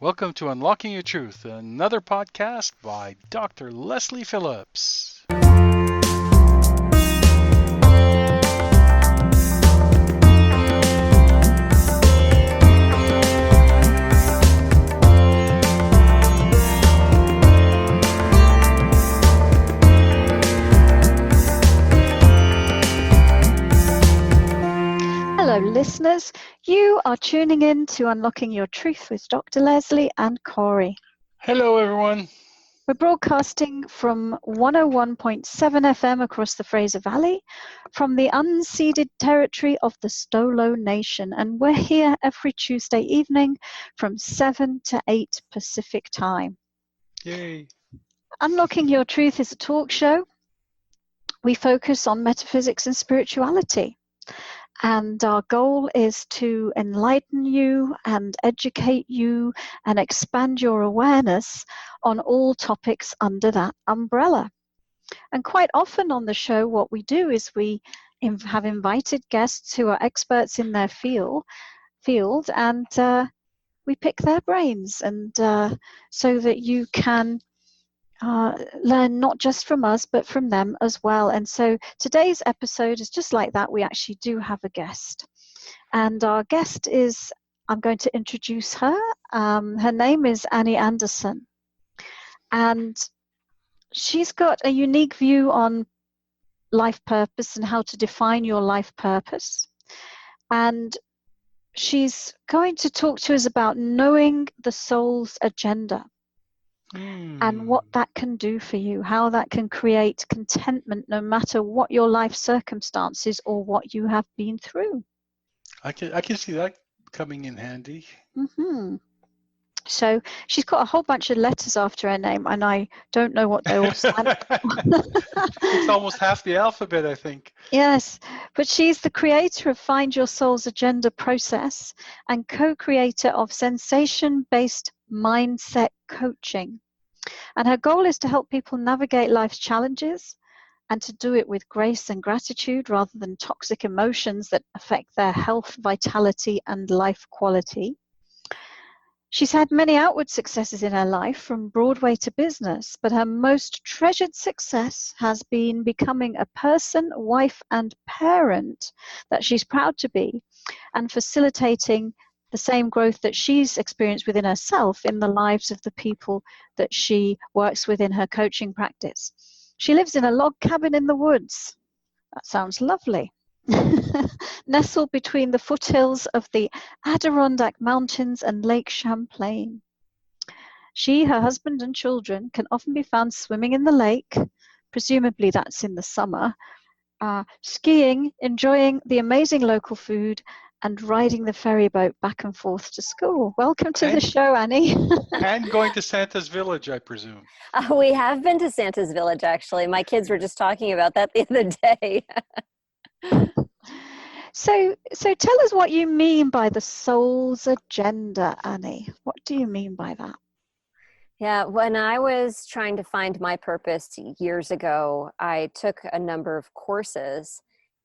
Welcome to Unlocking Your Truth, another podcast by Dr. Leslie Phillips. Hello, listeners. You are tuning in to Unlocking Your Truth with Dr. Leslie and Corey. Hello, everyone. We're broadcasting from 101.7 FM across the Fraser Valley from the unceded territory of the Stolo Nation. And we're here every Tuesday evening from 7 to 8 Pacific time. Yay. Unlocking Your Truth is a talk show. We focus on metaphysics and spirituality. And our goal is to enlighten you and educate you and expand your awareness on all topics under that umbrella. And quite often on the show, what we do is we have invited guests who are experts in their field and we pick their brains, and so that you can learn not just from us, but from them as well. And so today's episode is just like that. We actually do have a guest. And our guest is, I'm going to introduce her. Her name is Annie Anderson. And she's got a unique view on life purpose and how to define your life purpose. And she's going to talk to us about knowing the soul's agenda. And what that can do for you, how that can create contentment no matter what your life circumstances or what you have been through. I can see that coming in handy. Mm-hmm. So she's got a whole bunch of letters after her name, and I don't know what they all stand for. It's almost half the alphabet, I think. Yes, but she's the creator of Find Your Soul's Agenda process and co-creator of sensation-based mindset coaching. And her goal is to help people navigate life's challenges and to do it with grace and gratitude rather than toxic emotions that affect their health, vitality, and life quality. She's had many outward successes in her life, from Broadway to business, but her most treasured success has been becoming a person, wife, and parent that she's proud to be, and facilitating the same growth that she's experienced within herself in the lives of the people that she works with in her coaching practice. She lives in a log cabin in the woods. That sounds lovely. Nestled between the foothills of the Adirondack Mountains and Lake Champlain. She, her husband, and children can often be found swimming in the lake, presumably that's in the summer, skiing, enjoying the amazing local food, and riding the ferry boat back and forth to school. Welcome to the show, Annie. And going to Santa's Village, I presume. We have been to Santa's Village, actually. My kids were just talking about that the other day. So tell us what you mean by the soul's agenda, Annie. What do you mean by that? Yeah, when I was trying to find my purpose years ago, I took a number of courses,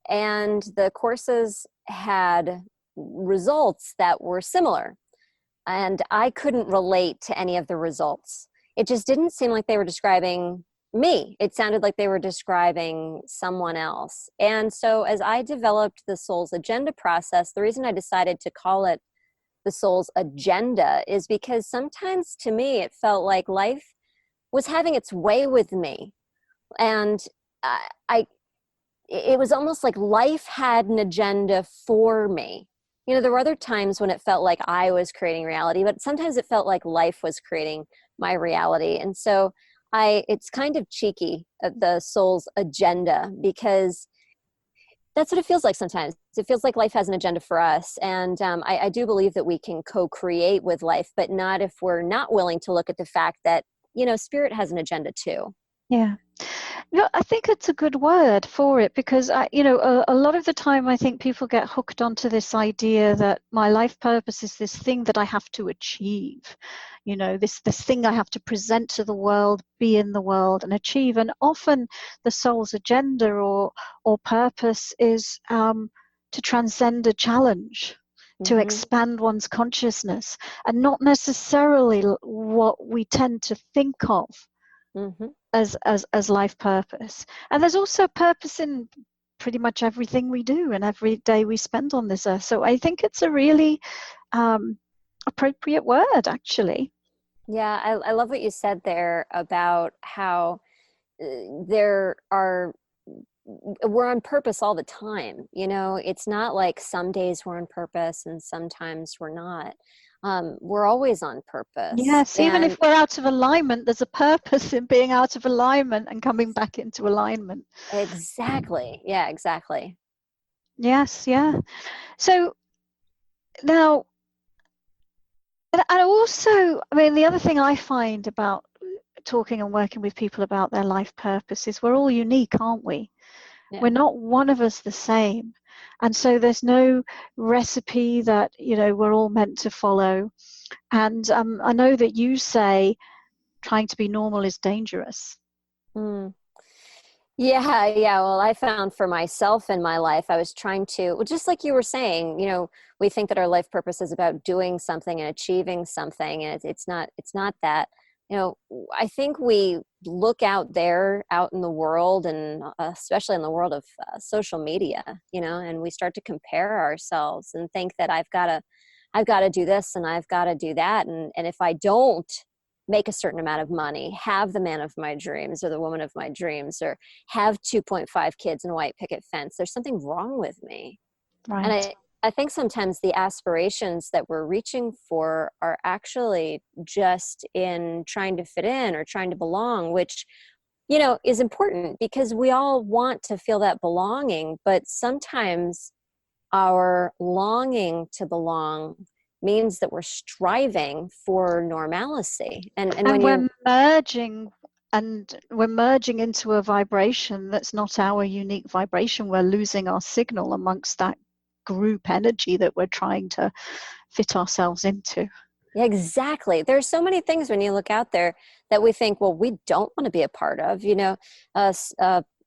and the courses had results that were similar, and I couldn't relate to any of the results. It just didn't seem like they were describing me. It sounded like they were describing someone else. And so as I developed the soul's agenda process, the reason I decided to call it the soul's agenda is because sometimes to me it felt like life was having its way with me, and it was almost like life had an agenda for me. You know, there were other times when it felt like I was creating reality, but sometimes it felt like life was creating my reality. And so it's kind of cheeky, the soul's agenda, because that's what it feels like sometimes. It feels like life has an agenda for us. And I do believe that we can co-create with life, but not if we're not willing to look at the fact that, you know, spirit has an agenda too. Yeah. No, I think it's a good word for it, because a lot of the time I think people get hooked onto this idea that my life purpose is this thing that I have to achieve, you know, this thing I have to present to the world, be in the world and achieve. And often the soul's agenda or purpose is to transcend a challenge. to Mm-hmm. expand one's consciousness, and not necessarily what we tend to think of Mm-hmm. as life purpose. And there's also purpose in pretty much everything we do and every day we spend on this earth. So I think it's a really appropriate word, actually. Yeah, I love what you said there about how there are we're on purpose all the time. It's not like some days we're on purpose and sometimes we're not. We're always on purpose. Yes, even if we're out of alignment, there's a purpose in being out of alignment and coming back into alignment. Exactly. Yeah, exactly. Yes, yeah. So now, and also, I mean, the other thing I find about talking and working with people about their life purpose is we're all unique, aren't we? Yeah. We're not one of us the same. And so there's no recipe that, we're all meant to follow. And I know that you say trying to be normal is dangerous. Mm. Yeah. Well, I found for myself in my life, I was trying to, well, just like you were saying, we think that our life purpose is about doing something and achieving something, and it's not that. I think we look out there, out in the world, and especially in the world of social media, and we start to compare ourselves and think that I've got to do this and I've got to do that, and if I don't make a certain amount of money, have the man of my dreams or the woman of my dreams, or have 2.5 kids and a white picket fence, there's something wrong with me. Right. And I think sometimes the aspirations that we're reaching for are actually just in trying to fit in or trying to belong, which, is important because we all want to feel that belonging, but sometimes our longing to belong means that we're striving for normalcy. And when we're merging, and we're merging into a vibration that's not our unique vibration. We're losing our signal amongst that group energy that we're trying to fit ourselves into. Exactly. There's so many things when you look out there that we think, well, we don't want to be a part of.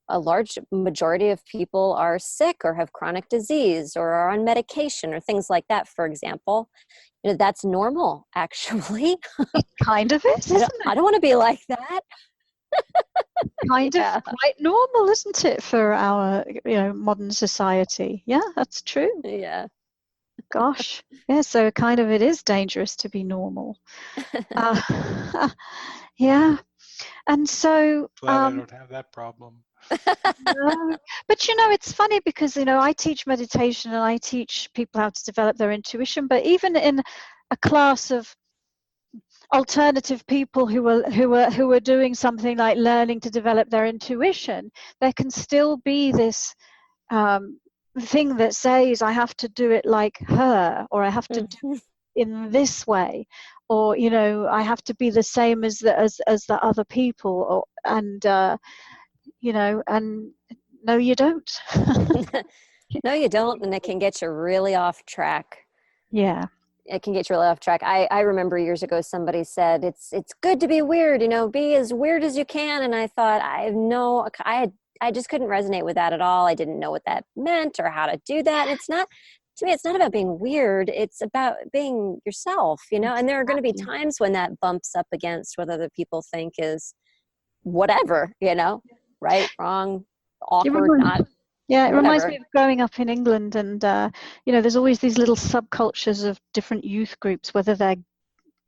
A large majority of people are sick or have chronic disease or are on medication or things like that, for example. That's normal, actually. It kind of is, isn't it? I don't want to be like that. Kind of quite normal, isn't it, for our modern society? Yeah, that's true. Yeah. Gosh, yeah. So kind of it is dangerous to be normal. Yeah, and so Glad I don't have that problem. no. But it's funny because I teach meditation and I teach people how to develop their intuition. But even in a class of alternative people who are doing something like learning to develop their intuition, there can still be this thing that says I have to do it like her, or I have to do it in this way, or I have to be the same as the other people, or and no, you don't. No, you don't, and it can get you really off track. Yeah. It can get you really off track. I remember years ago somebody said it's good to be weird, be as weird as you can, and I thought I just couldn't resonate with that at all. I didn't know what that meant or how to do that. And to me, it's not about being weird. It's about being yourself, and there are going to be times when that bumps up against what other people think is whatever, right, wrong, awkward, not. Yeah, it whatever. reminds me of growing up in England, and there's always these little subcultures of different youth groups, whether they're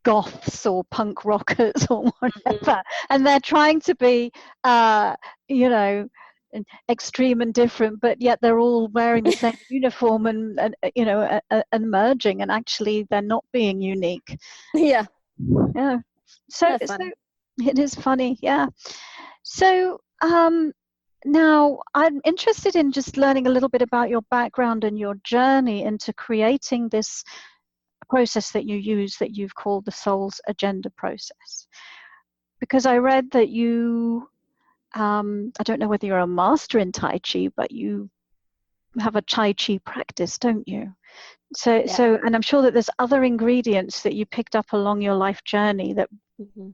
goths or punk rockers or whatever, and they're trying to be, extreme and different, but yet they're all wearing the same uniform and merging, and actually they're not being unique. Yeah. Yeah. So it is funny. Yeah. So now I'm interested in just learning a little bit about your background and your journey into creating this process that you use that you've called the Soul's Agenda process. Because I read that you, I don't know whether you're a master in Tai Chi, but you have a Tai Chi practice, don't you? So, and I'm sure that there's other ingredients that you picked up along your life journey that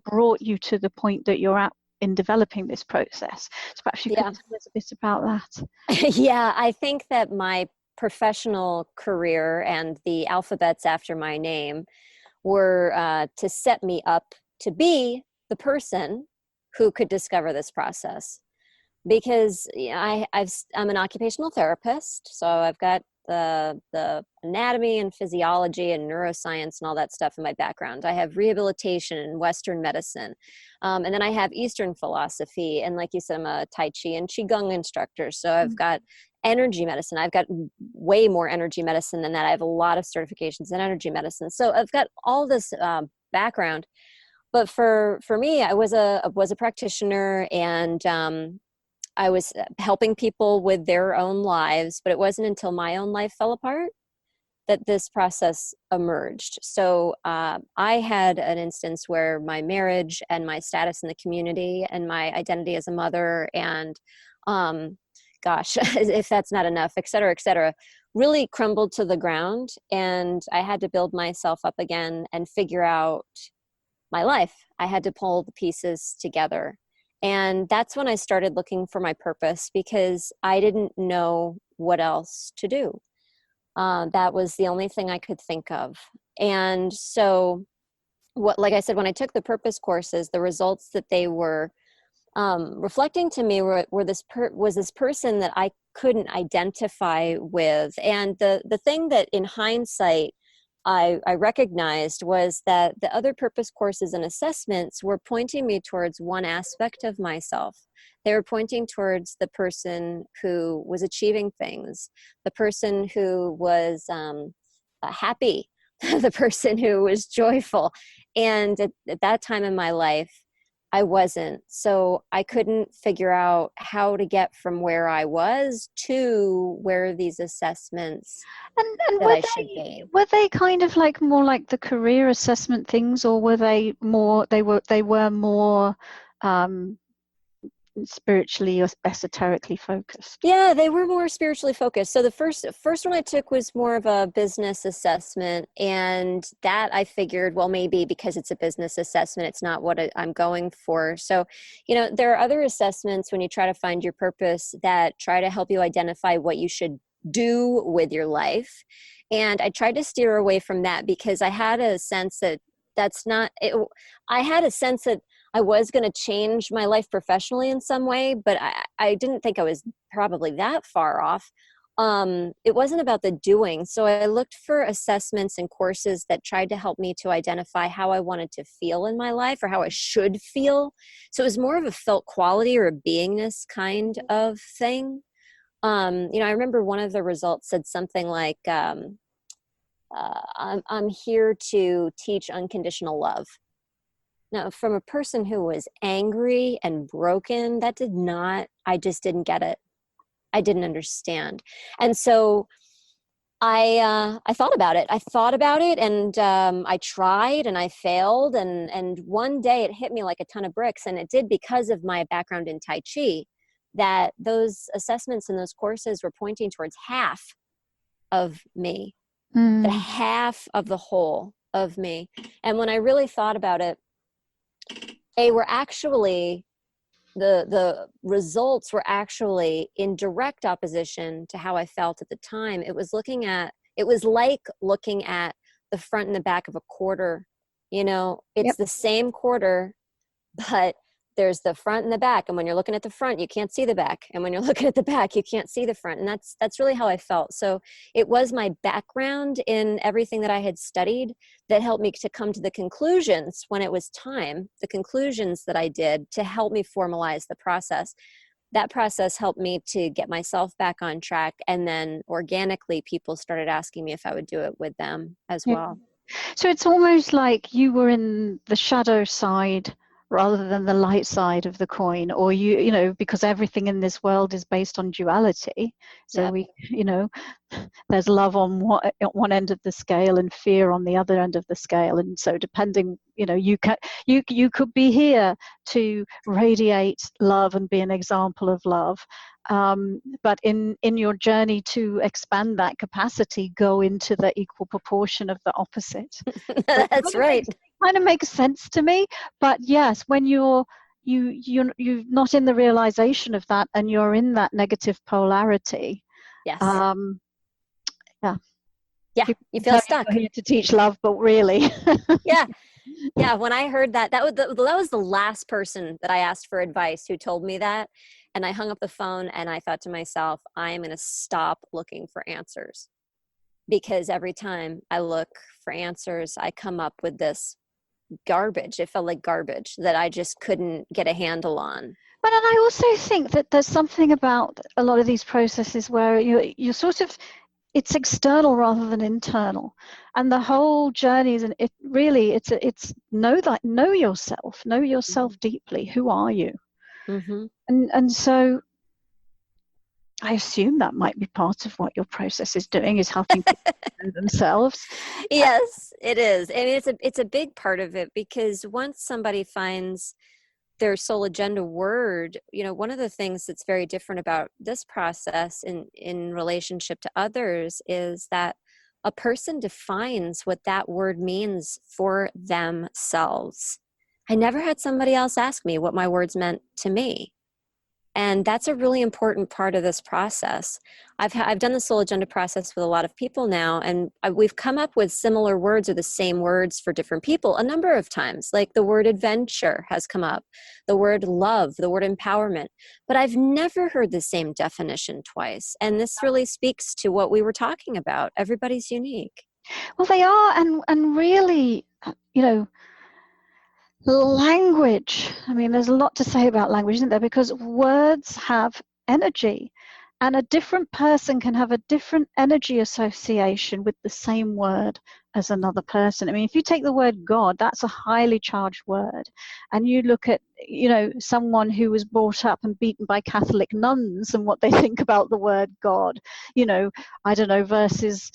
brought you to the point that you're at in developing this process. So perhaps you could tell us a bit about that. Yeah, I think that my professional career and the alphabets after my name were to set me up to be the person who could discover this process. Because I'm an occupational therapist, so I've got the anatomy and physiology and neuroscience and all that stuff in my background. I have rehabilitation and Western medicine, and then I have Eastern philosophy, and like you said, I'm a Tai Chi and Qigong instructor. So I've got energy medicine. I've got way more energy medicine than that. I have a lot of certifications in energy medicine. So I've got all this background. But for me, I was a practitioner, and I was helping people with their own lives, but it wasn't until my own life fell apart that this process emerged. So I had an instance where my marriage and my status in the community and my identity as a mother and, gosh, if that's not enough, et cetera, really crumbled to the ground. And I had to build myself up again and figure out my life. I had to pull the pieces together. And that's when I started looking for my purpose, because I didn't know what else to do. That was the only thing I could think of. And so, like I said, when I took the purpose courses, the results that they were reflecting to me was this person that I couldn't identify with. And the thing that in hindsight I recognized was that the other purpose courses and assessments were pointing me towards one aspect of myself. They were pointing towards the person who was achieving things, the person who was happy, the person who was joyful. And at that time in my life, I wasn't. So I couldn't figure out how to get from where I was to where these assessments And that I should be. were they kind of like more like the career assessment things, or were they more more spiritually or esoterically focused? Yeah, they were more spiritually focused. So the first one I took was more of a business assessment, and that I figured, well, maybe because it's a business assessment, it's not what I'm going for. So, there are other assessments when you try to find your purpose that try to help you identify what you should do with your life. And I tried to steer away from that because I had a sense that that's not it. I had a sense that I was going to change my life professionally in some way, but I didn't think I was probably that far off. It wasn't about the doing. So I looked for assessments and courses that tried to help me to identify how I wanted to feel in my life, or how I should feel. So it was more of a felt quality or a beingness kind of thing. I remember one of the results said something like, I'm here to teach unconditional love. Now, from a person who was angry and broken, I just didn't get it. I didn't understand. And so I thought about it. And I tried and I failed. And one day it hit me like a ton of bricks. And it did because of my background in Tai Chi, that those assessments and those courses were pointing towards half of me, the half of the whole of me. And when I really thought about it, they were actually, the results were actually in direct opposition to how I felt at the time. It was like looking at the front and the back of a quarter. It's the same quarter, but there's the front and the back. And when you're looking at the front, you can't see the back. And when you're looking at the back, you can't see the front. And that's really how I felt. So it was my background in everything that I had studied that helped me to come to the conclusions when it was time, the conclusions that I did to help me formalize the process. That process helped me to get myself back on track. And then organically, people started asking me if I would do it with them as well. So it's almost like you were in the shadow side rather than the light side of the coin, or because everything in this world is based on duality. So there's love on one end of the scale and fear on the other end of the scale. And so depending, you could be here to radiate love and be an example of love. But in your journey to expand that capacity, go into the equal proportion of the opposite. That's right. Kind of makes sense to me. But yes, when you're not in the realization of that, and you're in that negative polarity, yes, Yeah. Yeah, People you tell feel stuck. you're here to teach love, but really. Yeah. Yeah, when I heard that, that was the last person that I asked for advice who told me that. And I hung up the phone and I thought to myself, I am going to stop looking for answers. Because every time I look for answers, I come up with this garbage. It felt like garbage that I just couldn't get a handle on. But and I also think that there's something about a lot of these processes where you're sort of, it's external rather than internal, and the whole journey is, it's know yourself, know yourself deeply. Who are you? Mm-hmm. And so I assume that might be part of what your process is doing, is helping people know themselves. Yes, it is. I mean, it's a big part of it, because once somebody finds their soul agenda word, one of the things that's very different about this process in relationship to others is that a person defines what that word means for themselves. I never had somebody else ask me what my words meant to me. And that's a really important part of this process. I've done the soul agenda process with a lot of people now, and we've come up with similar words or the same words for different people a number of times. Like the word adventure has come up, the word love, the word empowerment. But I've never heard the same definition twice. And this really speaks to what we were talking about. Everybody's unique. Well, they are, and really, language. I mean, there's a lot to say about language, isn't there? Because words have energy, and a different person can have a different energy association with the same word as another person. I mean, if you take the word God, that's a highly charged word. And you look at, someone who was brought up and beaten by Catholic nuns and what they think about the word God, I don't know, versus,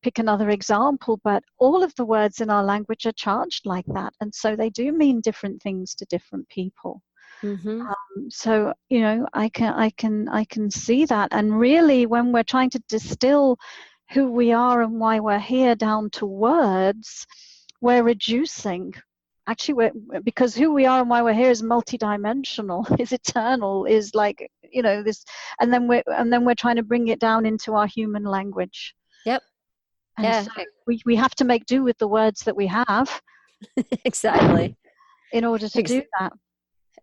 pick another example, but all of the words in our language are charged like that, and so they do mean different things to different people. Mm-hmm. So I can see that, and really, when we're trying to distill who we are and why we're here down to words, we're reducing. Actually, because who we are and why we're here is multidimensional, is eternal, is like this, and then we're trying to bring it down into our human language. Yep. And yeah. so we have to make do with the words that we have. Exactly. In order to do that.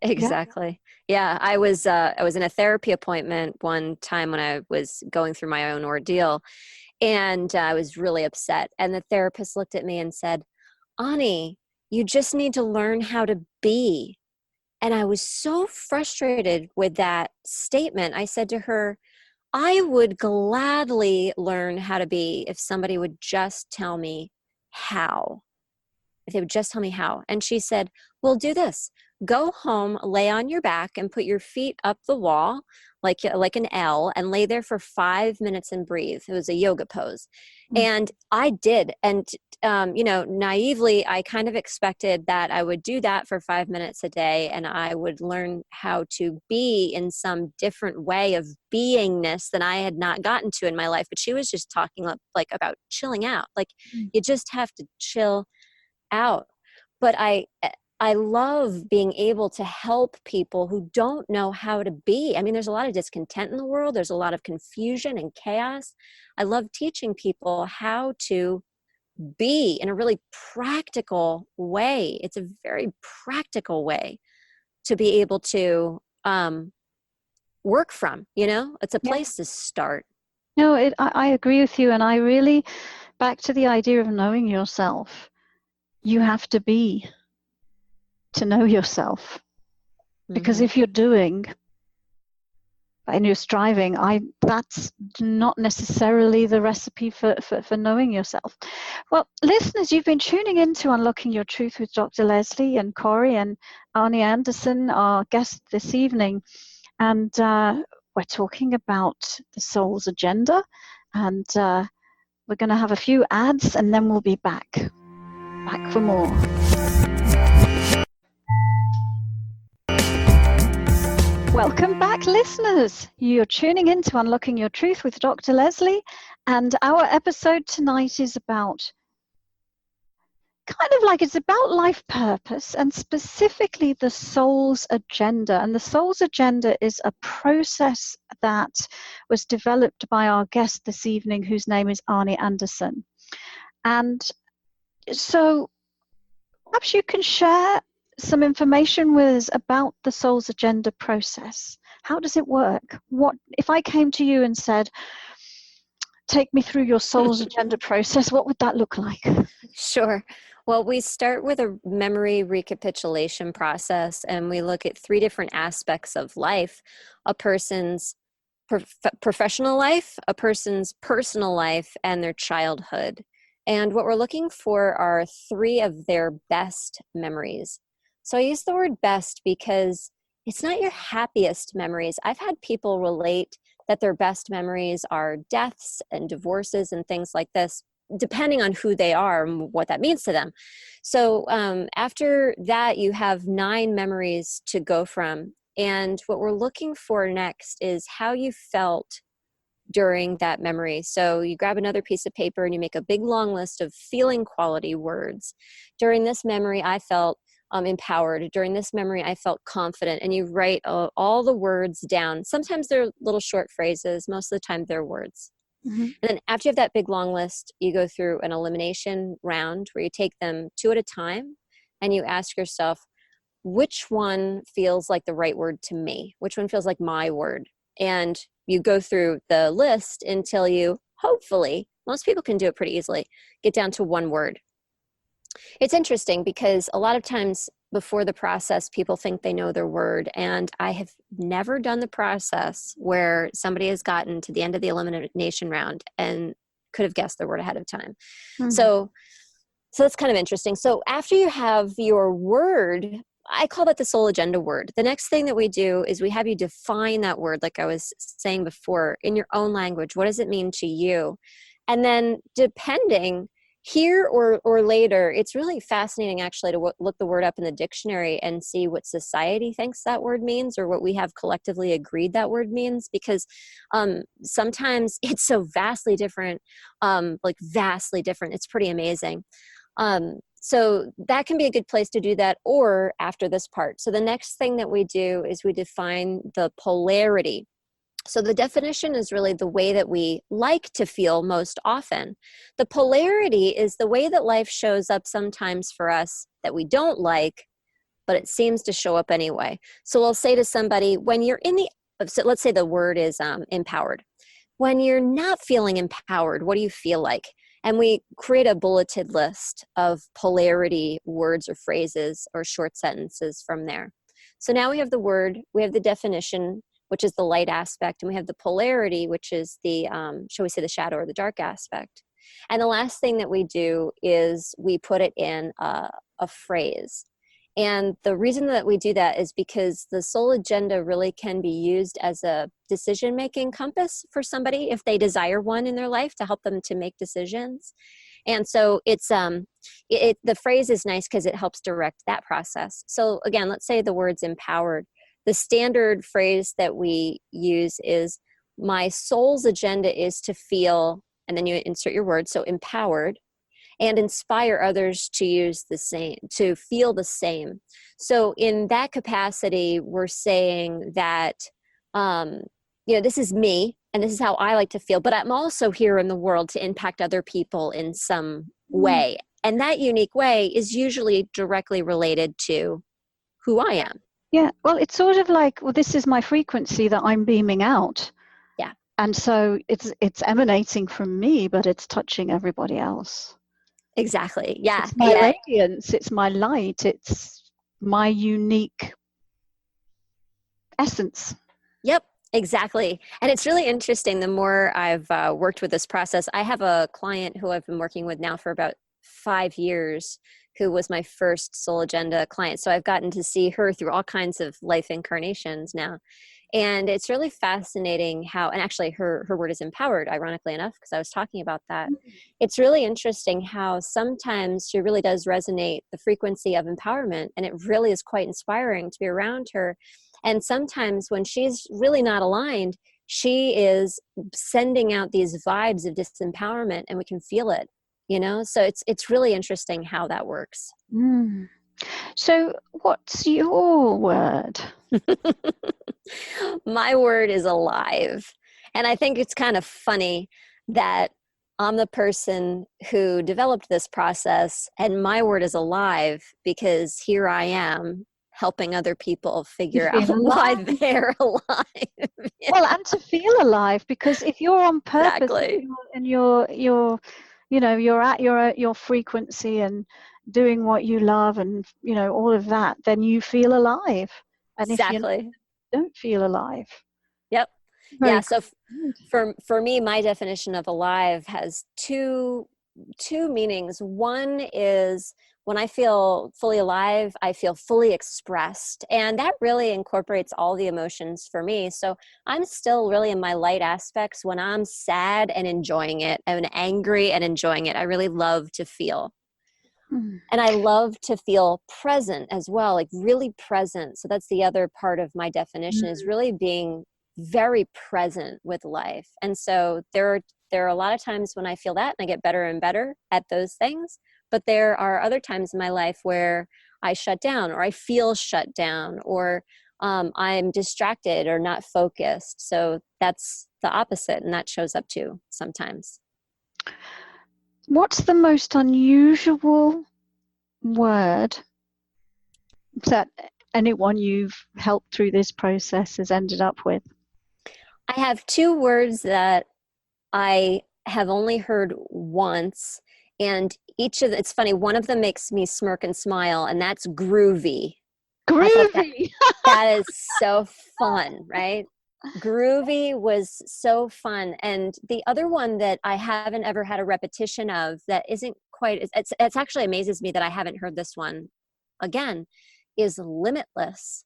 Exactly. Yeah. I was in a therapy appointment one time when I was going through my own ordeal, and I was really upset. And the therapist looked at me and said, Ani, you just need to learn how to be. And I was so frustrated with that statement. I said to her, I would gladly learn how to be if somebody would just tell me how. If they would just tell me how. And she said, well, do this. Go home, lay on your back, and put your feet up the wall like an L, and lay there for 5 minutes and breathe. It was a yoga pose. And I did. And, naively, I kind of expected that I would do that for 5 minutes a day, and I would learn how to be in some different way of beingness than I had not gotten to in my life. But she was just talking like about chilling out. Like you just have to chill out. But I love being able to help people who don't know how to be. I mean, there's a lot of discontent in the world. There's a lot of confusion and chaos. I love teaching people how to be in a really practical way. It's a very practical way to be able to work from, it's a place to start. No, I agree with you. And I really, back to the idea of knowing yourself, you have to be to know yourself. Because if you're doing and you're striving, that's not necessarily the recipe for knowing yourself. Well, listeners, you've been tuning in to Unlocking Your Truth with Dr. Leslie and Corey and Arnie Anderson, our guest this evening. And we're talking about the soul's agenda. And we're going to have a few ads, and then we'll be back for more. Welcome back, listeners. You're tuning in to Unlocking Your Truth with Dr. Leslie, and our episode tonight is about kind of like it's about life purpose and specifically the soul's agenda. And the soul's agenda is a process that was developed by our guest this evening, whose name is Arnie Anderson. And so perhaps you can share some information with us about the soul's agenda process. How does it work? What if I came to you and said, take me through your soul's agenda process, what would that look like? Sure. Well, we start with a memory recapitulation process, and we look at three different aspects of life: a person's professional life, a person's personal life, and their childhood. And what we're looking for are three of their best memories. So I use the word best because it's not your happiest memories. I've had people relate that their best memories are deaths and divorces and things like this, depending on who they are and what that means to them. So after that, you have 9 memories to go from. And what we're looking for next is how you felt during that memory. So you grab another piece of paper and you make a big long list of feeling quality words. During this memory, I felt empowered. During this memory, I felt confident. And you write all the words down. Sometimes they're little short phrases. Most of the time they're words. Mm-hmm. And then after you have that big long list, you go through an elimination round where you take them 2 at a time and you ask yourself, which one feels like the right word to me? Which one feels like my word? And you go through the list until you, hopefully, most people can do it pretty easily, get down to one word. It's interesting because a lot of times before the process, people think they know their word. And I have never done the process where somebody has gotten to the end of the elimination round and could have guessed their word ahead of time. Mm-hmm. So that's kind of interesting. So after you have your word, I call that the soul agenda word. The next thing that we do is we have you define that word, like I was saying before, in your own language. What does it mean to you? And then depending here or later, it's really fascinating actually to look the word up in the dictionary and see what society thinks that word means or what we have collectively agreed that word means, because sometimes it's so vastly different, vastly different. It's pretty amazing. So that can be a good place to do that, or after this part. So the next thing that we do is we define the polarity. So the definition is really the way that we like to feel most often. The polarity is the way that life shows up sometimes for us that we don't like, but it seems to show up anyway. So we'll say to somebody, when you're so let's say the word is empowered. When you're not feeling empowered, what do you feel like? And we create a bulleted list of polarity words or phrases or short sentences from there. So now we have the word, we have the definition, which is the light aspect, and we have the polarity, which is the, shall we say, the shadow or the dark aspect. And the last thing that we do is we put it in a phrase. And the reason that we do that is because the soul agenda really can be used as a decision-making compass for somebody if they desire one in their life to help them to make decisions. And so it's the phrase is nice because it helps direct that process. So again, let's say the word's empowered. The standard phrase that we use is, my soul's agenda is to feel, and then you insert your word, so empowered, and inspire others to use the same, to feel the same. So in that capacity, we're saying that, this is me, and this is how I like to feel, but I'm also here in the world to impact other people in some way. And that unique way is usually directly related to who I am. Yeah, well, it's sort of like, well, this is my frequency that I'm beaming out. Yeah. And so it's emanating from me, but it's touching everybody else. Exactly. Yeah. It's my radiance, it's my light, it's my unique essence. Yep, exactly. And it's really interesting. The more I've worked with this process, I have a client who I've been working with now for about 5 years, who was my first soul agenda client. So I've gotten to see her through all kinds of life incarnations now. And it's really fascinating how, and actually her word is empowered, ironically enough, because I was talking about that. It's really interesting how sometimes she really does resonate the frequency of empowerment, and it really is quite inspiring to be around her. And sometimes when she's really not aligned, she is sending out these vibes of disempowerment, and we can feel it. So it's really interesting how that works. Mm. So what's your word? My word is alive. And I think it's kind of funny that I'm the person who developed this process, and my word is alive because here I am helping other people You figure feel out why alive. they're alive. Yeah, Well, and to feel alive, because if you're on purpose exactly. and you're at your frequency and doing what you love and all of that, then you feel alive. And if you Exactly. don't feel alive, Yep. very Yeah. So good. for me, my definition of alive has two meanings. One is when I feel fully alive, I feel fully expressed, and that really incorporates all the emotions for me. So I'm still really in my light aspects when I'm sad and enjoying it, and angry and enjoying it. I really love to feel. Hmm. And I love to feel present as well, like really present. So that's the other part of my definition, is really being very present with life. And so there are a lot of times when I feel that and I get better and better at those things. But there are other times in my life where I shut down, or I feel shut down, or I'm distracted or not focused. So that's the opposite, and that shows up too sometimes. What's the most unusual word that anyone you've helped through this process has ended up with? I have two words that I have only heard once, and it's funny, one of them makes me smirk and smile, and that's groovy. I thought Groovy. that is so fun, right? Groovy was so fun. And the other one that I haven't ever had a repetition of that isn't quite, it's actually amazes me that I haven't heard this one again, is limitless.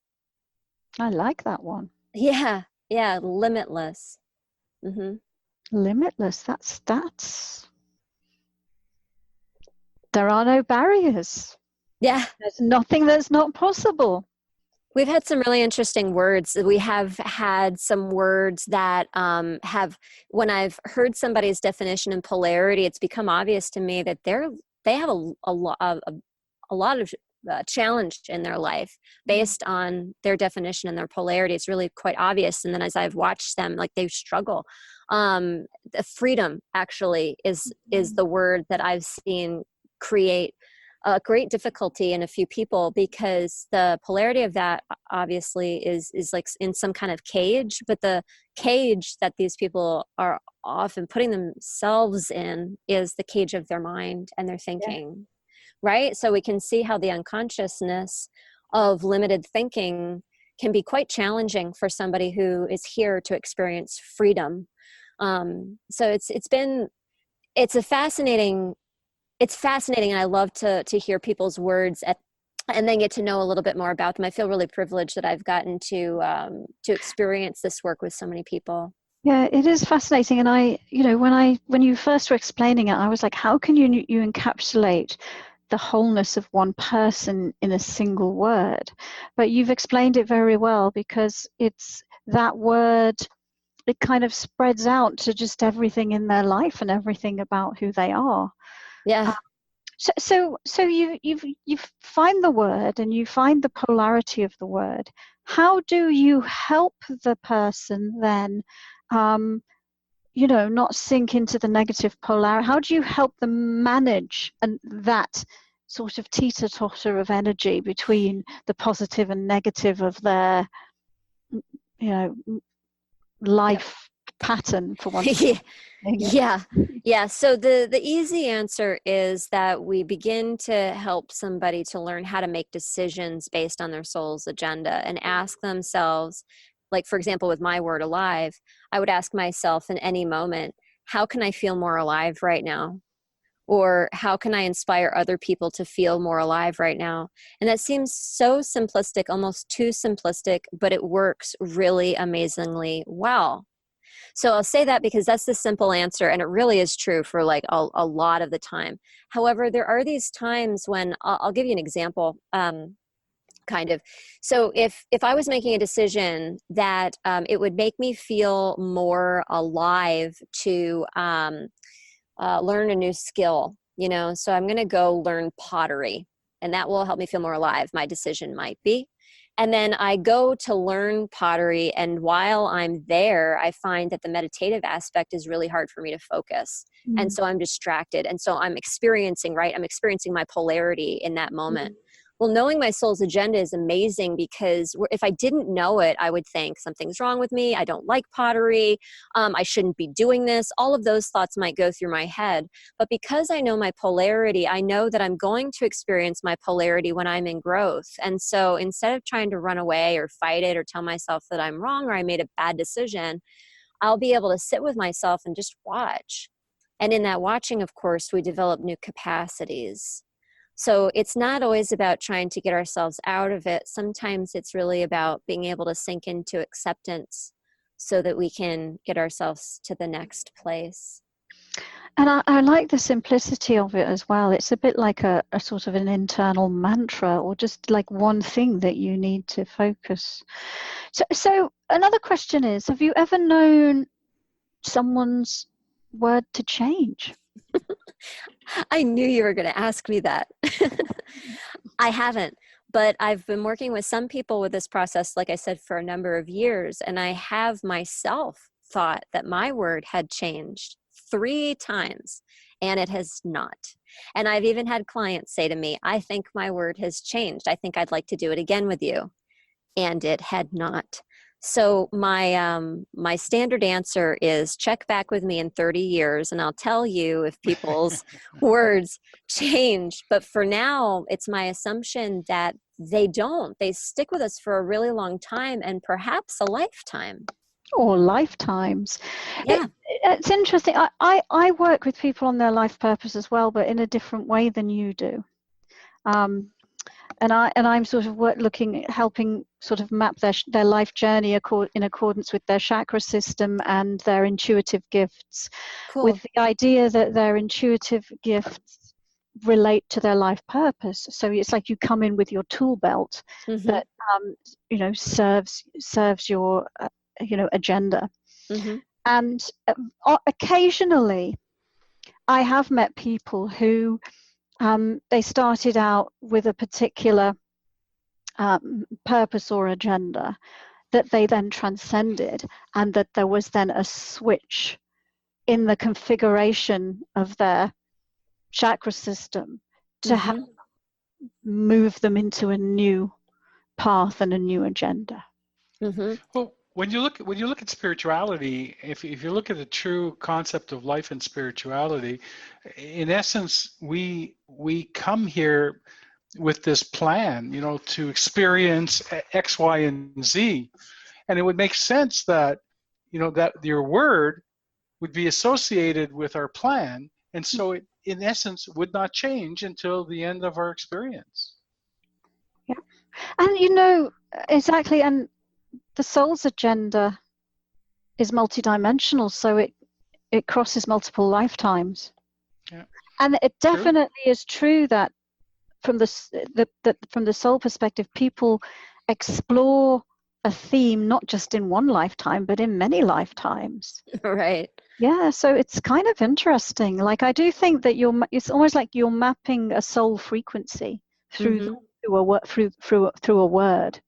I like that one. Yeah, yeah, limitless. Mm-hmm. Limitless. That's. There are no barriers. Yeah. There's nothing that's not possible. We've had some really interesting words. We have had some words that have, when I've heard somebody's definition and polarity, it's become obvious to me that they have a lot of challenge in their life based on their definition and their polarity. It's really quite obvious. And then as I've watched them, like they struggle. The freedom actually is the word that I've seen create a great difficulty in a few people, because the polarity of that obviously is like in some kind of cage, but the cage that these people are often putting themselves in is the cage of their mind and their thinking. Right? So we can see how the unconsciousness of limited thinking can be quite challenging for somebody who is here to experience freedom. So it's fascinating, and I love to hear people's words and then get to know a little bit more about them. I feel really privileged that I've gotten to experience this work with so many people. Yeah, it is fascinating. And when you first were explaining it, I was like, how can you encapsulate the wholeness of one person in a single word? But you've explained it very well, because it's that word, it kind of spreads out to just everything in their life and everything about who they are. Yeah. So you find the word and you find the polarity of the word. How do you help the person then, not sink into the negative polarity? How do you help them manage that sort of teeter-totter of energy between the positive and negative of their, life pattern, for want of Yeah. saying it? Yeah. So the easy answer is that we begin to help somebody to learn how to make decisions based on their soul's agenda, and ask themselves, like, for example, with my word alive, I would ask myself in any moment, how can I feel more alive right now? Or how can I inspire other people to feel more alive right now? And that seems so simplistic, almost too simplistic, but it works really amazingly well. So I'll say that because that's the simple answer, and it really is true for like a lot of the time. However, there are these times when I'll give you an example. Kind of. So if I was making a decision that it would make me feel more alive to learn a new skill, So I'm going to go learn pottery, and that will help me feel more alive. My decision might be. And then I go to learn pottery, and while I'm there, I find that the meditative aspect is really hard for me to focus. And so I'm distracted. And so I'm experiencing my polarity in that moment. Well, knowing my soul's agenda is amazing, because if I didn't know it, I would think something's wrong with me. I don't like pottery. I shouldn't be doing this. All of those thoughts might go through my head. But because I know my polarity, I know that I'm going to experience my polarity when I'm in growth. And so instead of trying to run away or fight it or tell myself that I'm wrong or I made a bad decision, I'll be able to sit with myself and just watch. And in that watching, of course, we develop new capacities. So it's not always about trying to get ourselves out of it. Sometimes it's really about being able to sink into acceptance so that we can get ourselves to the next place. And I like the simplicity of it as well. It's a bit like a sort of an internal mantra, or just like one thing that you need to focus. So another question is, have you ever known someone's word to change? I knew you were going to ask me that. I haven't, but I've been working with some people with this process, like I said, for a number of years. And I have myself thought that my word had changed 3 times, and it has not. And I've even had clients say to me, I think my word has changed. I think I'd like to do it again with you. And it had not. So my standard answer is check back with me in 30 years and I'll tell you if people's words change. But for now, it's my assumption that they don't. They stick with us for a really long time, and perhaps a lifetime. Or lifetimes. Yeah. It's interesting. I work with people on their life purpose as well, but in a different way than you do. And I'm sort of helping sort of map their life journey in accordance with their chakra system and their intuitive gifts, Cool. with the idea that their intuitive gifts relate to their life purpose. So it's like you come in with your tool belt that serves your agenda. And occasionally, I have met people who they started out with a particular purpose or agenda that they then transcended, and that there was then a switch in the configuration of their chakra system to help move them into a new path and a new agenda. Well, when you look at spirituality, if you look at the true concept of life and spirituality, in essence, we come here with this plan, to experience X, Y, and Z, and it would make sense that, that your word would be associated with our plan, and so it, in essence, would not change until the end of our experience. Yeah, and exactly, and the soul's agenda is multidimensional, so it crosses multiple lifetimes. Yeah. And it definitely is true that from the soul perspective, people explore a theme not just in one lifetime, but in many lifetimes. Right. Yeah, so it's kind of interesting. Like, I do think that it's almost like you're mapping a soul frequency through a word.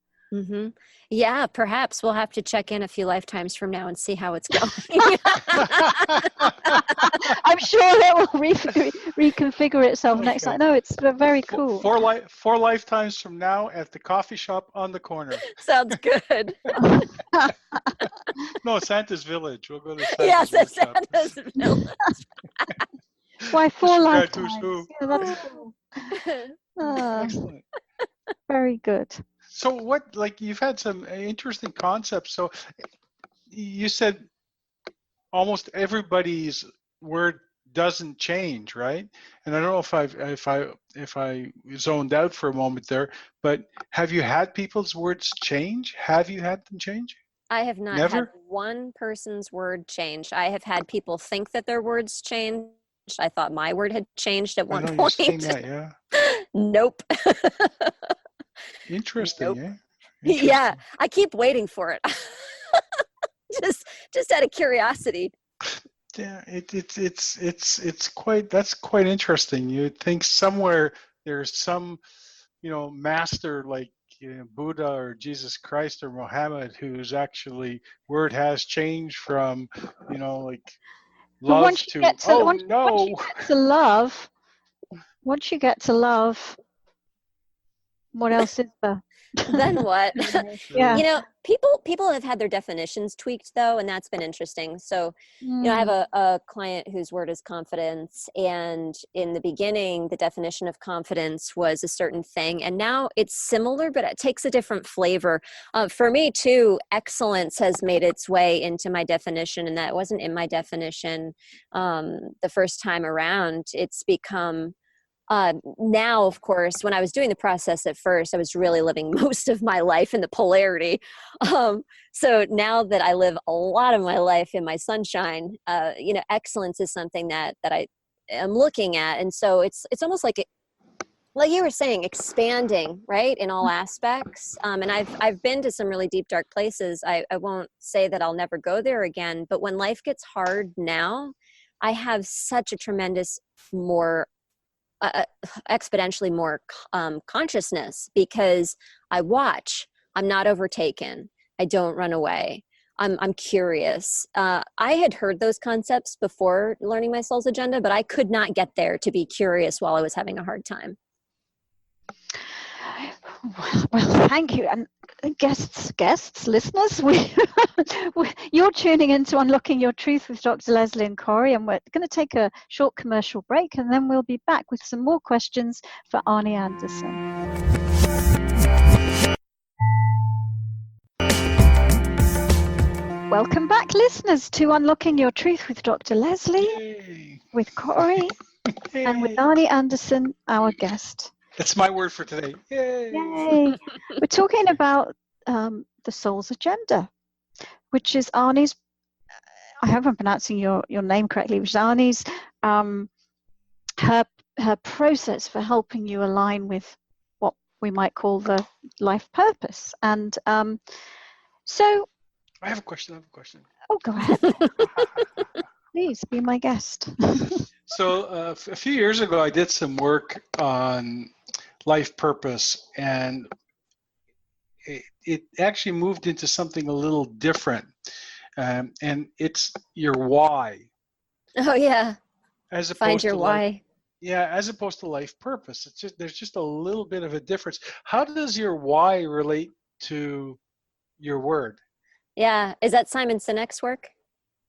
Yeah, perhaps we'll have to check in a few lifetimes from now and see how it's going. I'm sure it will reconfigure itself next time. No, it's very cool. 4 lifetimes from now at the coffee shop on the corner. Sounds good. No, Santa's Village. We'll go to Santa's Santa's Village. Why 4 lifetimes? Yeah, that's cool. Excellent. Very good. So you've had some interesting concepts. So you said almost everybody's word doesn't change, right? And I don't know if I zoned out for a moment there, but have you had people's words change? Have you had them change? I have not had one person's word change. I have had people think that their words changed. I thought my word had changed at one point. You're saying that, yeah. Nope. Interesting, nope. Yeah. Interesting. Yeah, I keep waiting for it. just out of curiosity. Yeah, that's quite interesting. You'd think somewhere there's some, master like Buddha or Jesus Christ or Muhammad whose actually word has changed from, like But love to, oh once you no. get to love, once you get to love, what else is there? Then what? Yeah. You know, people have had their definitions tweaked though, and that's been interesting. So, I have a client whose word is confidence, and in the beginning, the definition of confidence was a certain thing, and now it's similar, but it takes a different flavor. For me too, excellence has made its way into my definition, and that wasn't in my definition the first time around. It's become now, of course, when I was doing the process at first, I was really living most of my life in the polarity. So now that I live a lot of my life in my sunshine, excellence is something that I am looking at. And so it's almost like you were saying, expanding, right, in all aspects. And I've been to some really deep, dark places. I won't say that I'll never go there again, but when life gets hard now, I have such a tremendous more exponentially more consciousness, because I watch, I'm not overtaken, I don't run away, I'm curious. I had heard those concepts before learning my soul's agenda, but I could not get there to be curious while I was having a hard time. Well, thank you. And guests, listeners, you're tuning into Unlocking Your Truth with Dr. Leslie and Corey, and we're going to take a short commercial break, and then we'll be back with some more questions for Arnie Anderson. Welcome back, listeners, to Unlocking Your Truth with Dr. Leslie, Yay. with Corey, and with Arnie Anderson, our guest. That's my word for today. Yay. Yay. We're talking about the soul's agenda, which is Arnie's, I hope I'm pronouncing your name correctly, which is Arnie's, her process for helping you align with what we might call the life purpose. And so... I have a question. Oh, go ahead. Please be my guest. So a few years ago, I did some work on life purpose, and it actually moved into something a little different, and it's your why. Oh yeah, as opposed find your to why. as opposed to life purpose. There's just a little bit of a difference. How does your why relate to your word? Yeah, is that Simon Sinek's work?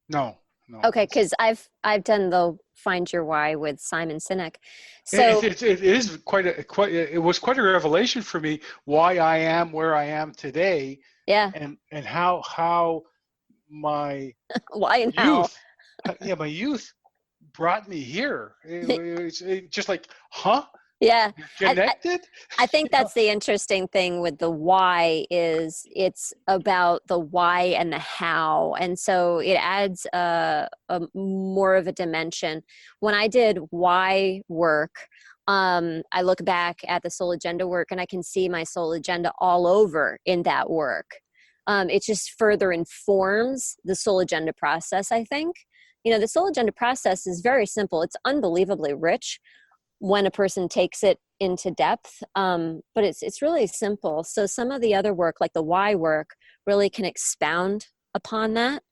No. Okay, because I've done the Find Your Why with Simon Sinek. So it is it was quite a revelation for me why I am where I am today. Yeah. And how my why and youth, how? my youth brought me here. It's just like, huh? Yeah. Connected? I think that's the interesting thing with the why, is it's about the why and the how. And so it adds a more of a dimension. When I did why work, I look back at the soul agenda work and I can see my soul agenda all over in that work. It just further informs the soul agenda process, I think. The soul agenda process is very simple. It's unbelievably rich when a person takes it into depth, but it's really simple. So some of the other work, like the why work, really can expound upon that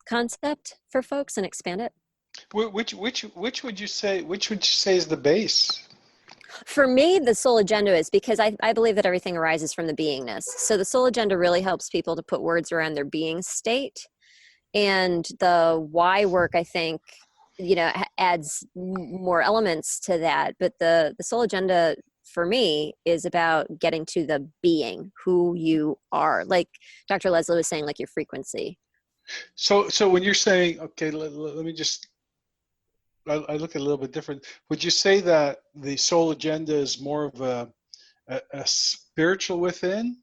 concept for folks and expand it. Which would you say is the base? For me, the soul agenda is, because I believe that everything arises from the beingness. So the soul agenda really helps people to put words around their being state. And the why work, I think, adds more elements to that. But the soul agenda for me is about getting to the being, who you are. Like Dr. Leslie was saying, like your frequency. So when you're saying, okay, let me just, I look at it a little bit different. Would you say that the soul agenda is more of a spiritual within,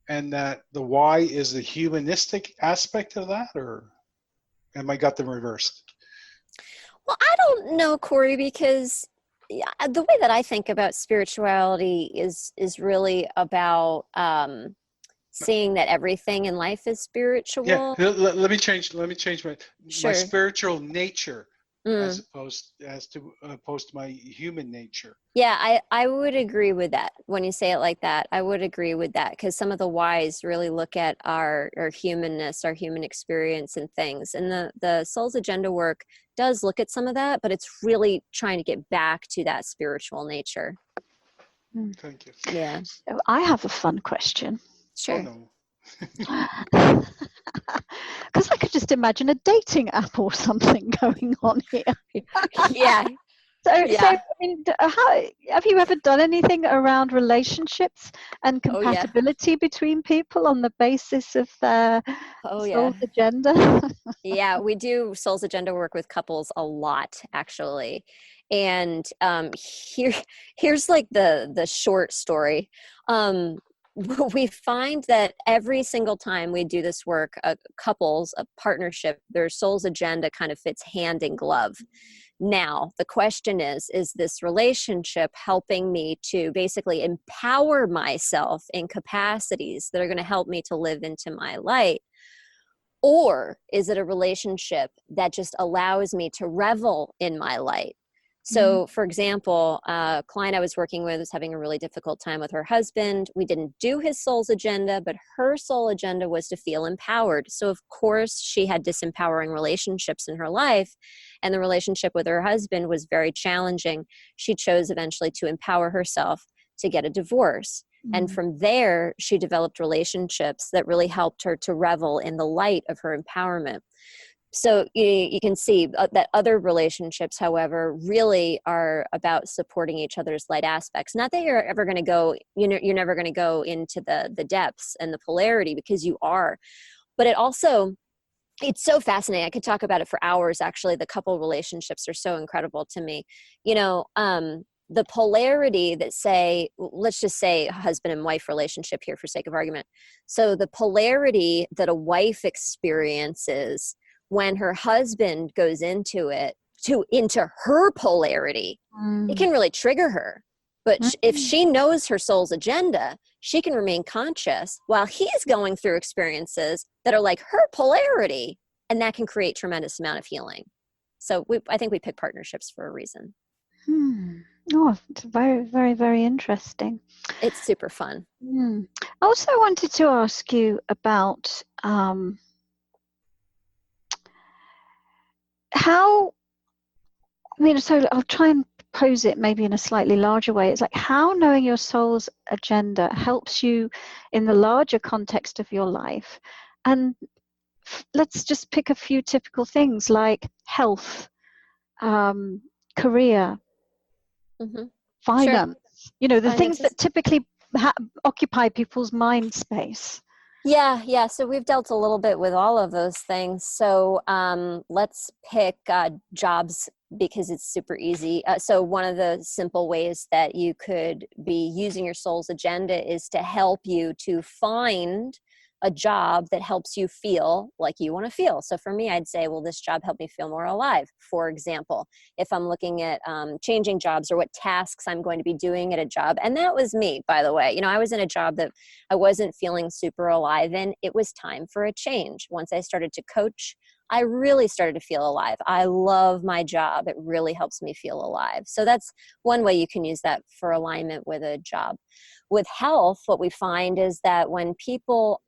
and that the why is the humanistic aspect of that, or am I got them reversed? Well, I don't know, Corey, because the way that I think about spirituality is really about seeing that everything in life is spiritual. Yeah, let me change my Sure. spiritual nature Mm. as opposed to my human nature. Yeah, I would agree with that. When you say it like that, I would agree with that, because some of the whys really look at our humanness, our human experience and things. And the Soul's Agenda work does look at some of that, but it's really trying to get back to that spiritual nature. Thank you. Yeah. So I have a fun question. Sure. Oh, no. Because I could just imagine a dating app or something going on here. Yeah. So Yeah. I mean, how, have you ever done anything around relationships and Oh, yeah. compatibility between people on the basis of their Oh, yeah. soul's agenda? Yeah, we do Soul's Agenda work with couples a lot, actually. And here's like the short story. We find that every single time we do this work, couples, a partnership, their Soul's Agenda kind of fits hand in glove. Now, the question is this relationship helping me to basically empower myself in capacities that are going to help me to live into my light? Or is it a relationship that just allows me to revel in my light? So, for example, a client I was working with was having a really difficult time with her husband. We didn't do his soul's agenda, but her soul agenda was to feel empowered. So, of course, she had disempowering relationships in her life, and the relationship with her husband was very challenging. She chose eventually to empower herself to get a divorce. And from there, she developed relationships that really helped her to revel in the light of her empowerment. So you can see that other relationships, however, really are about supporting each other's light aspects. Not that you're ever going to go, you're never going to go into the depths and the polarity, because you are. But it's so fascinating. I could talk about it for hours, actually. The couple relationships are so incredible to me. The polarity that let's just say husband and wife relationship here for sake of argument. So the polarity that a wife experiences when her husband goes into her polarity, it can really trigger her. But if she knows her soul's agenda, she can remain conscious while he's going through experiences that are like her polarity, and that can create tremendous amount of healing. So I think we pick partnerships for a reason. Oh, it's very, very, very interesting. It's super fun. I also wanted to ask you about so I'll try and pose it maybe in a slightly larger way. It's like how knowing your soul's agenda helps you in the larger context of your life. And let's just pick a few typical things like health, career, finance, sure. The things that typically occupy people's mind space. Yeah. So we've dealt a little bit with all of those things. So let's pick jobs, because it's super easy. So one of the simple ways that you could be using your soul's agenda is to help you to find a job that helps you feel like you want to feel. So for me, I'd say, well, this job helped me feel more alive. For example, if I'm looking at changing jobs or what tasks I'm going to be doing at a job. And that was me, by the way. I was in a job that I wasn't feeling super alive in. It was time for a change. Once I started to coach, I really started to feel alive. I love my job. It really helps me feel alive. So that's one way you can use that for alignment with a job. With health, what we find is that when people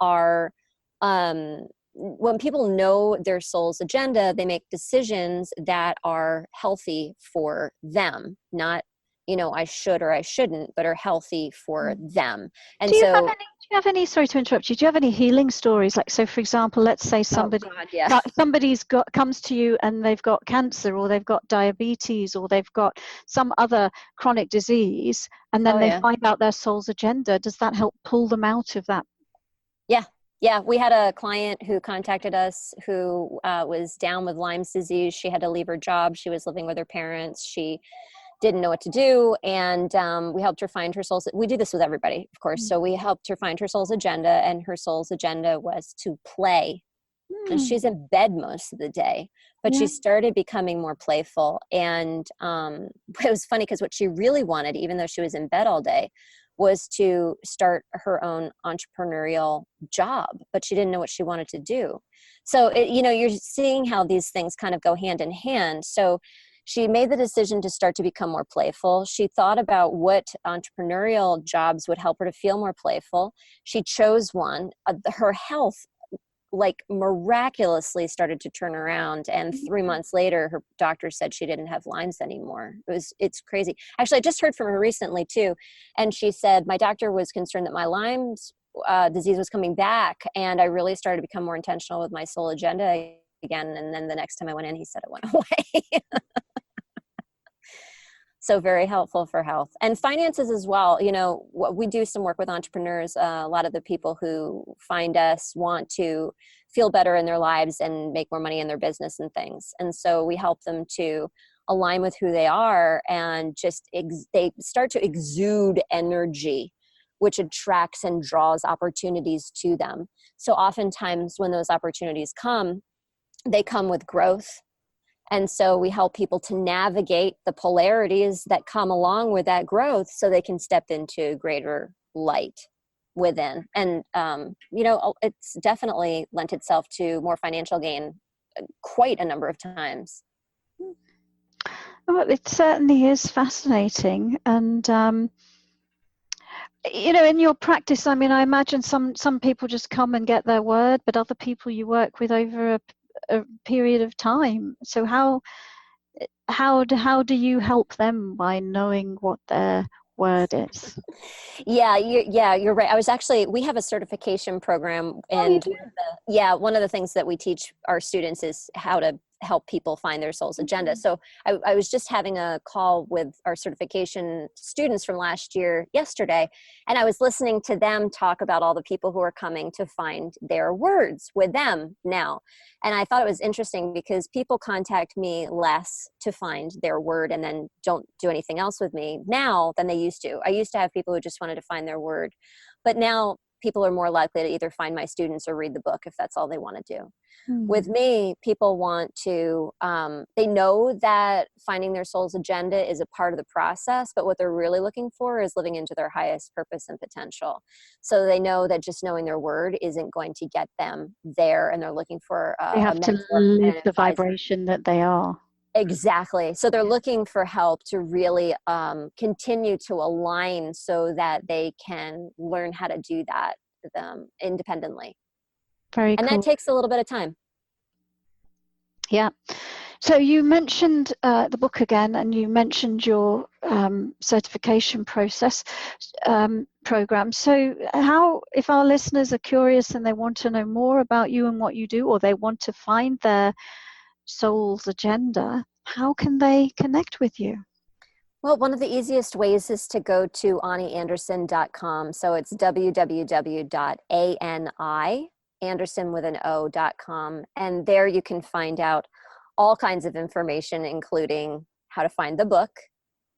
know their soul's agenda, they make decisions that are healthy for them, not, I should or I shouldn't, but are healthy for them. And do you have any, sorry to interrupt you, do you have any healing stories? Like, so for example, let's say somebody's comes to you and they've got cancer, or they've got diabetes, or they've got some other chronic disease, and then they find out their soul's agenda. Does that help pull them out of that? Yeah, we had a client who contacted us who was down with Lyme's disease. She had to leave her job. She was living with her parents. She didn't know what to do, and we helped her find her soul's. We do this with everybody, of course. So we helped her find her soul's agenda, and her soul's agenda was to play. And she's in bed most of the day, but she started becoming more playful. And it was funny because what she really wanted, even though she was in bed all day, was to start her own entrepreneurial job, but she didn't know what she wanted to do. So, you're seeing how these things kind of go hand in hand. So she made the decision to start to become more playful. She thought about what entrepreneurial jobs would help her to feel more playful. She chose one. Her health miraculously started to turn around, and 3 months later her doctor said she didn't have Lyme's anymore. It's crazy. Actually, I just heard from her recently too, and she said, my doctor was concerned that my Lyme's disease was coming back, and I really started to become more intentional with my soul agenda again, and then the next time I went in, he said it went away. So very helpful for health and finances as well. We do some work with entrepreneurs. A lot of the people who find us want to feel better in their lives and make more money in their business and things. And so we help them to align with who they are, and just they start to exude energy, which attracts and draws opportunities to them. So oftentimes when those opportunities come, they come with growth. And so we help people to navigate the polarities that come along with that growth so they can step into greater light within. And, it's definitely lent itself to more financial gain quite a number of times. Well, it certainly is fascinating. And, in your practice, I mean, I imagine some people just come and get their word, but other people you work with over a period of time. So how do you help them by knowing what their word is? Yeah, you're right. We have a certification program, and one of the things that we teach our students is how to help people find their soul's agenda. So I was just having a call with our certification students from last year yesterday, and I was listening to them talk about all the people who are coming to find their words with them now. And I thought it was interesting because people contact me less to find their word and then don't do anything else with me now than they used to. I used to have people who just wanted to find their word, but now people are more likely to either find my students or read the book if that's all they want to do. With me, people want to, they know that finding their soul's agenda is a part of the process, but what they're really looking for is living into their highest purpose and potential. So they know that just knowing their word isn't going to get them there, and they're looking for they have to live the vibration that they are. Exactly. So they're looking for help to really continue to align so that they can learn how to do that independently. Very cool. And that takes a little bit of time. Yeah. So you mentioned the book again, and you mentioned your certification process program. So if our listeners are curious and they want to know more about you and what you do, or they want to find their soul's agenda, how can they connect with you? Well, one of the easiest ways is to go to anianderson.com. So it's www.anianderson.com. And there you can find out all kinds of information, including how to find the book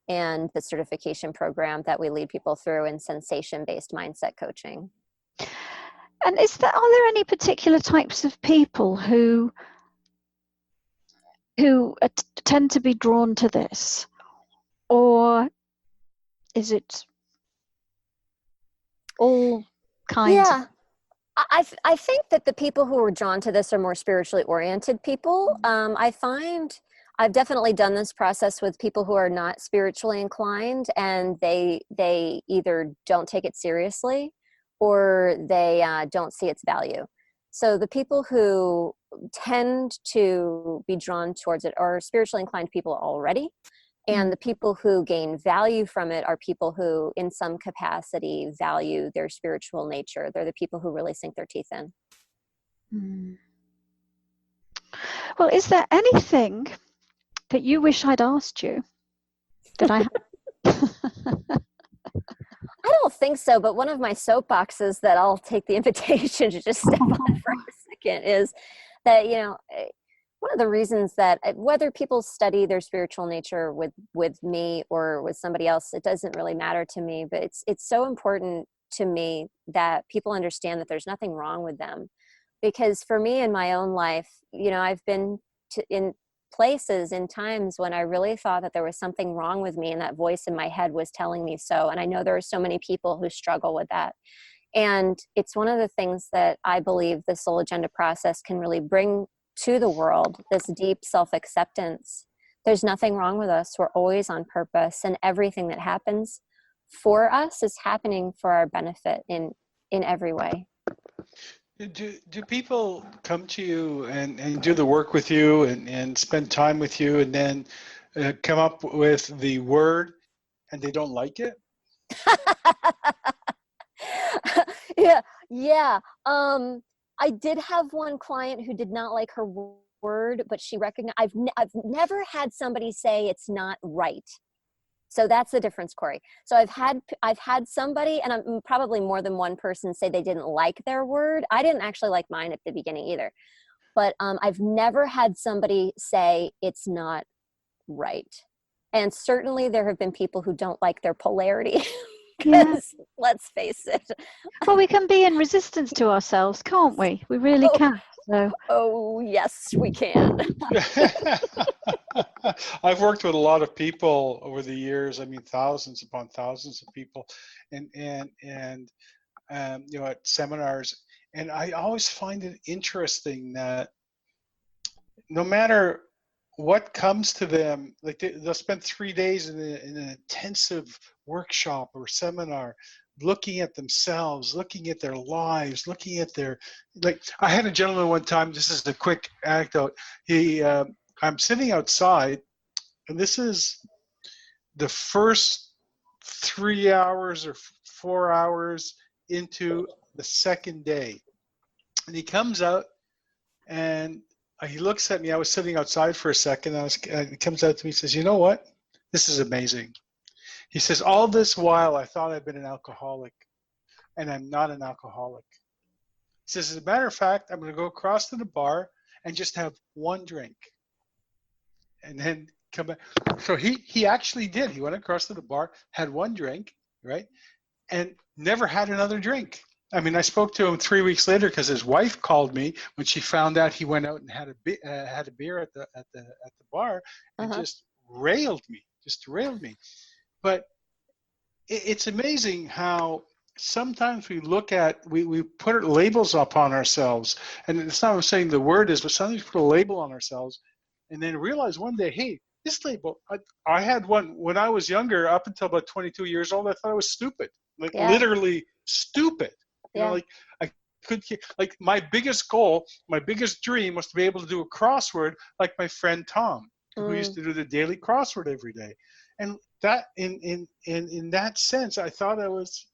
and the certification program that we lead people through in sensation-based mindset coaching. And are there any particular types of people who tend to be drawn to this? Or is it all kinds? Yeah, I think that the people who are drawn to this are more spiritually oriented people. I find I've definitely done this process with people who are not spiritually inclined, and they either don't take it seriously or they don't see its value. So the people who tend to be drawn towards it are spiritually inclined people already. And the people who gain value from it are people who, in some capacity, value their spiritual nature. They're the people who really sink their teeth in. Well, is there anything that you wish I'd asked you that I I don't think so, but one of my soapboxes that I'll take the invitation to just step on for a second is that, one of the reasons that whether people study their spiritual nature with me or with somebody else, it doesn't really matter to me, but it's so important to me that people understand that there's nothing wrong with them. Because for me in my own life, I've been places in times when I really thought that there was something wrong with me, and that voice in my head was telling me so. And I know there are so many people who struggle with that. And it's one of the things that I believe the soul agenda process can really bring to the world, this deep self-acceptance. There's nothing wrong with us. We're always on purpose, and everything that happens for us is happening for our benefit in every way. Do people come to you and do the work with you and spend time with you and then come up with the word and they don't like it? Yeah. I did have one client who did not like her word, but she recognized, I've never had somebody say it's not right. So that's the difference, Corey. So I've had somebody, and I'm probably more than one person, say they didn't like their word. I didn't actually like mine at the beginning either, but I've never had somebody say it's not right. And certainly there have been people who don't like their polarity. Because let's face it. Well, we can be in resistance to ourselves, can't we? We really can. So. Oh, yes, we can. I've worked with a lot of people over the years. I mean, thousands upon thousands of people, and you know, at seminars. And I always find it interesting that no matter what comes to them, like they'll spend 3 days in an intensive workshop or seminar, looking at themselves, looking at their lives, looking at their, like, I had a gentleman one time, this is a quick anecdote. I'm sitting outside, and this is the first 3 hours or 4 hours into the second day. And he comes out and he looks at me. I was sitting outside for a second. He comes out to me and says, "You know what? This is amazing." He says, "All this while I thought I'd been an alcoholic, and I'm not an alcoholic." He says, "As a matter of fact, I'm going to go across to the bar and just have one drink, and then come back." So he actually did. He went across to the bar, had one drink, right, and never had another drink. I mean, I spoke to him 3 weeks later because his wife called me when she found out he went out and had a beer at the bar, and just railed me. But it's amazing how sometimes we look at, we put labels upon ourselves, and it's not what I'm saying the word is, but sometimes we put a label on ourselves and then realize one day, hey, this label, I had one when I was younger, up until about 22 years old. I thought I was stupid, like literally stupid. You know, like I could, like my biggest goal, my biggest dream was to be able to do a crossword like my friend Tom, who used to do the daily crossword every day. And that in that sense, I thought I was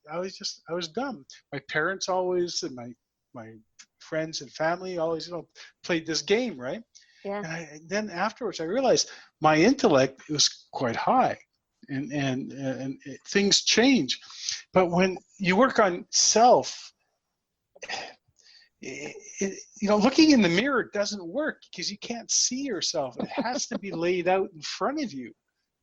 dumb. My parents always, and my friends and family always, you know, played this game, right? Yeah. And then afterwards, I realized my intellect was quite high, and things change. But when you work on self, you know, looking in the mirror doesn't work because you can't see yourself. It has to be laid out in front of you,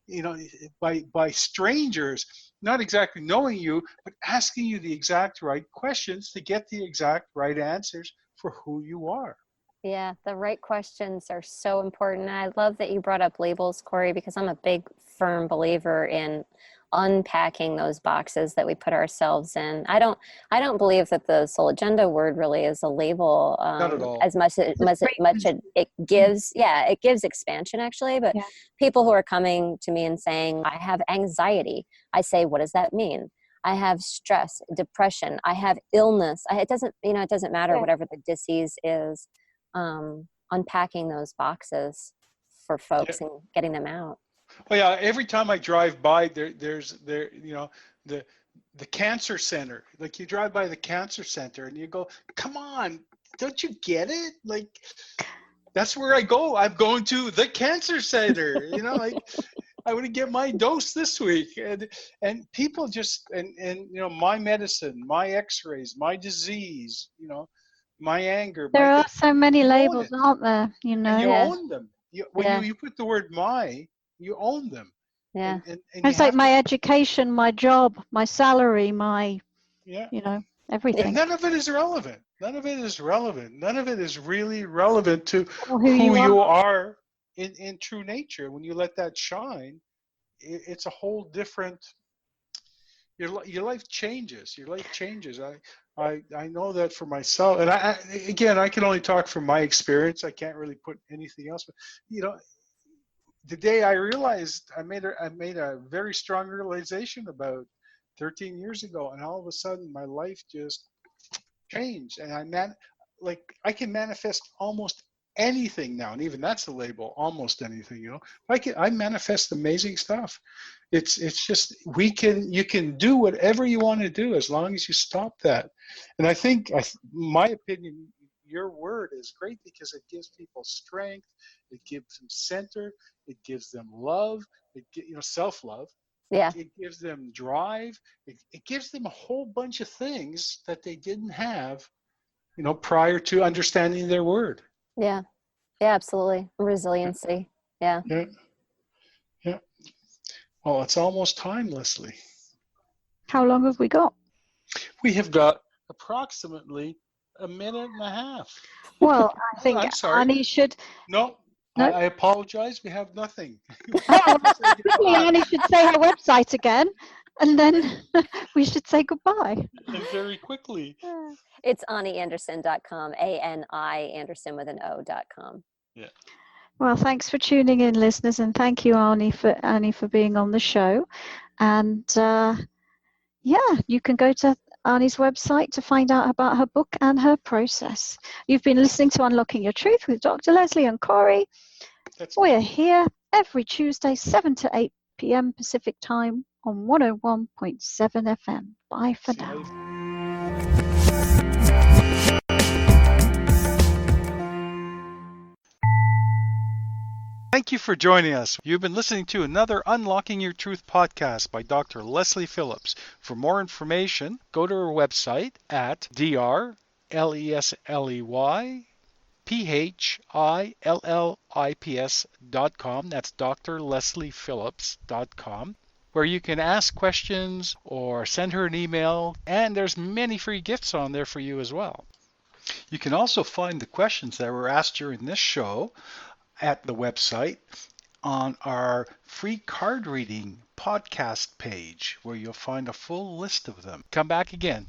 you know, by strangers, not exactly knowing you, but asking you the exact right questions to get the exact right answers for who you are. Yeah, the right questions are so important. I love that you brought up labels, Corey, because I'm a big, firm believer in unpacking those boxes that we put ourselves in. I don't believe that the soul agenda word really is a label, Not at all. as much as it gives. Yeah, it gives expansion actually. But people who are coming to me and saying, "I have anxiety," I say, "What does that mean?" I have stress, depression. I have illness. It doesn't matter whatever the disease is. Unpacking those boxes for folks and getting them out. Well, yeah, every time I drive by, there's you know, the cancer center. Like you drive by the cancer center and you go, come on, don't you get it? Like that's where I go. I'm going to the cancer center. You know, like I want to get my dose this week. And people just and you know, my medicine, my X-rays, my disease, you know, my anger. There are so many labels, aren't there? You know, and you own them. When you put the word "my," you own them. Yeah. And it's like my education, my job, my salary, my, you know, everything. And none of it is relevant. None of it is relevant. None of it is really relevant to who you are in true nature, when you let that shine, it's a whole different. Your life changes. Your life changes. I know that for myself, and again, I can only talk from my experience. I can't really put anything else. But the day I realized, I made a very strong realization about 13 years ago, and all of a sudden my life just changed, and I can manifest almost anything now, and even that's a label, almost anything. I manifest amazing stuff. It's just you can do whatever you want to do as long as you stop that. And I think, my opinion, your word is great because it gives people strength, it gives them center, it gives them love, self-love. Yeah. It gives them drive. It gives them a whole bunch of things that they didn't have, prior to understanding their word. Yeah. Yeah, absolutely. Resiliency. Yeah. Yeah. Yeah. Well, it's almost time, Leslie. How long have we got? We have got approximately a minute and a half. Well, I think I'm sorry. Annie should. No, No? I apologize. We have nothing. Oh, probably Annie should say her website again, and then we should say goodbye. And very quickly. It's AnnieAnderson.com, ANI Anderson with an O.com. Yeah. Well, thanks for tuning in, listeners, and thank you, Annie, for being on the show. And you can go to Annie's website to find out about her book and her process. You've been listening to Unlocking Your Truth with Dr. Leslie and Corey. We're here every Tuesday, 7 to 8 p.m. Pacific time on 101.7 FM. Bye for now. Thank you for joining us. You've been listening to another Unlocking Your Truth podcast by Dr. Leslie Phillips. For more information, go to our website at drlesleyphillips.com. That's drlesleyphillips.com, where you can ask questions or send her an email, and there's many free gifts on there for you as well. You can also find the questions that were asked during this show at the website on our free card reading podcast page, where you'll find a full list of them. Come back again.